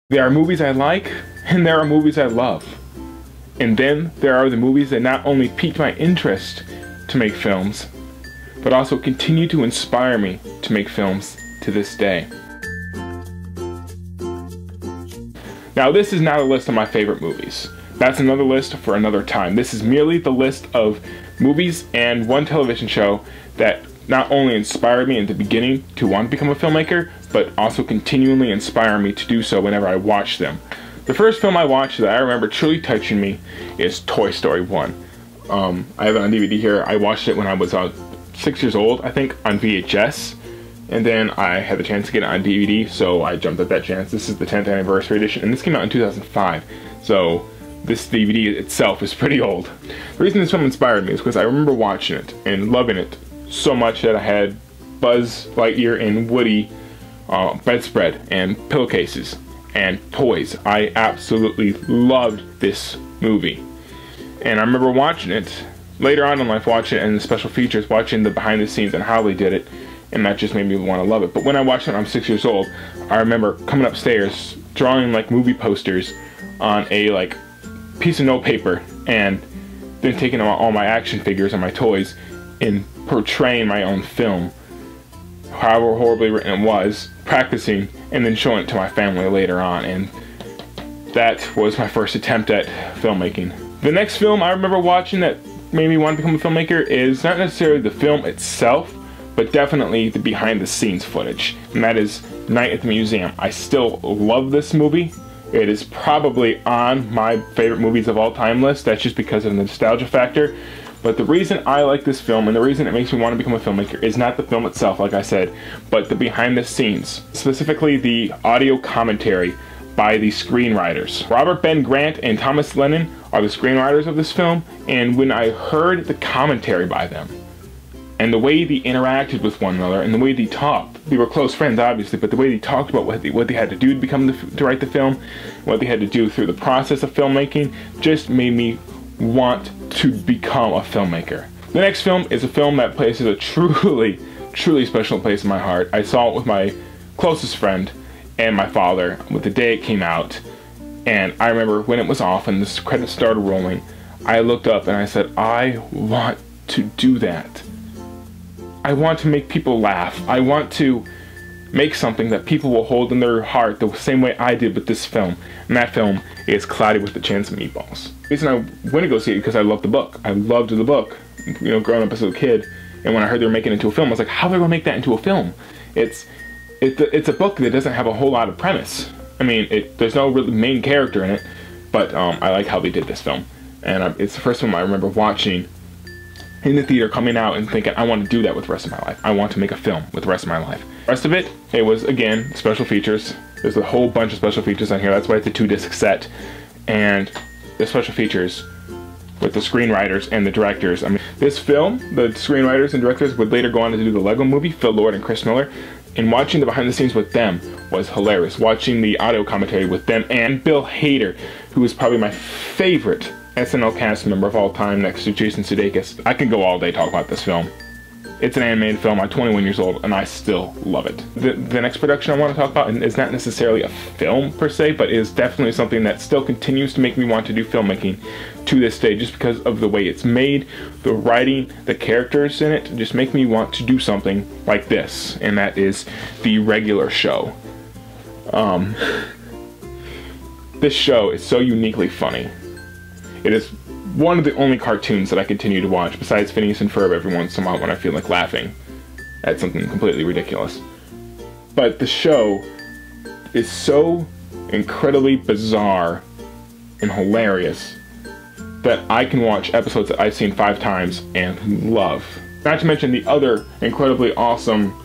There are movies I like, and there are movies I love. And then there are the movies that not only piqued my interest to make films, but also continue to inspire me to make films to this day. Now, this is not a list of my favorite movies. That's another list for another time. This is merely the list of movies and one television show that not only inspired me in the beginning to want to become a filmmaker, but also continually inspire me to do so whenever I watch them. The first film I watched that I remember truly touching me is Toy Story 1. I have it on DVD here. I watched it when I was 6 years old, I think, on VHS. And then I had the chance to get it on DVD, so I jumped at that chance. This is the 10th anniversary edition, and this came out in 2005. So this DVD itself is pretty old. The reason this film inspired me is because I remember watching it and loving it so much that I had Buzz Lightyear and Woody bedspread and pillowcases and toys. I absolutely loved this movie. And I remember watching it, later on in life watching it in the special features, watching the behind the scenes and how they did it, and that just made me want to love it. But when I watched it when I was 6 years old, I remember coming upstairs, drawing like movie posters on a like piece of notepaper, and then taking all my action figures and my toys and portraying my own film, however horribly written it was, practicing, and then showing it to my family later on. And that was my first attempt at filmmaking. The next film I remember watching that made me want to become a filmmaker is not necessarily the film itself, but definitely the behind the scenes footage, and that is Night at the Museum. I still love this movie. It is probably on my favorite movies of all time list. That's just because of the nostalgia factor. But the reason I like this film and the reason it makes me want to become a filmmaker is not the film itself, like I said, but the behind the scenes, specifically the audio commentary by the screenwriters. Robert Ben Grant and Thomas Lennon are the screenwriters of this film, and when I heard the commentary by them, and the way they interacted with one another, and the way they talked, they were close friends obviously, but the way they talked about what they had to do to write the film, what they had to do through the process of filmmaking, just made me want to become a filmmaker. The next film is a film that places a truly, truly special place in my heart. I saw it with my closest friend and my father with the day it came out, and I remember when it was off and the credits started rolling, I looked up and I said, I want to do that. I want to make people laugh. I want to make something that people will hold in their heart the same way I did with this film. And that film is Cloudy with a Chance of Meatballs. The reason I went to go see it because I loved the book. I loved the book, you know, growing up as a kid. And when I heard they were making it into a film, I was like, how are they going to make that into a film? It's a book that doesn't have a whole lot of premise. I mean, there's no really main character in it, but I like how they did this film. And it's the first film I remember watching in the theater, coming out and thinking, I want to do that with the rest of my life. I want to make a film with the rest of my life. The rest of it, it was, again, special features. There's a whole bunch of special features on here. That's why it's a 2-disc set. And the special features with the screenwriters and the directors. I mean, this film, the screenwriters and directors would later go on to do the Lego Movie, Phil Lord and Chris Miller. And watching the behind the scenes with them was hilarious. Watching the audio commentary with them and Bill Hader, who is probably my favorite SNL cast member of all time next to Jason Sudeikis. I can go all day talking about this film. It's an animated film. I'm 21 years old and I still love it. The next production I want to talk about is not necessarily a film per se, but is definitely something that still continues to make me want to do filmmaking to this day, just because of the way it's made, the writing, the characters in it just make me want to do something like this, and that is The Regular Show. This show is so uniquely funny. It is one of the only cartoons that I continue to watch, besides Phineas and Ferb every once in a while when I feel like laughing at something completely ridiculous. But the show is so incredibly bizarre and hilarious that I can watch episodes that I've seen 5 times and love. Not to mention the other incredibly awesome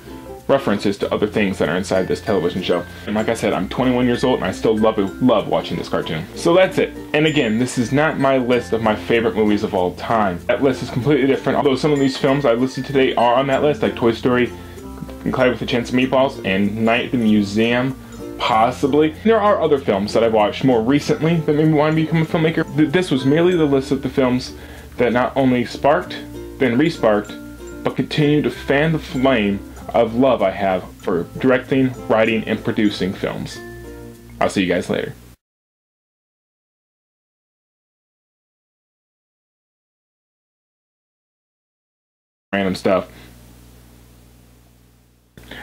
references to other things that are inside this television show. And like I said, I'm 21 years old and I still love watching this cartoon. So that's it. And again, this is not my list of my favorite movies of all time. That list is completely different, although some of these films I listed today are on that list, like Toy Story, Cloudy with a Chance of Meatballs, and Night at the Museum, possibly. There are other films that I've watched more recently that made me want to become a filmmaker. This was merely the list of the films that not only sparked, then re-sparked, but continue to fan the flame of love I have for directing, writing, and producing films. I'll see you guys later. Random stuff.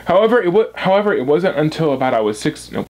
However, it wasn't until about I was 6. No,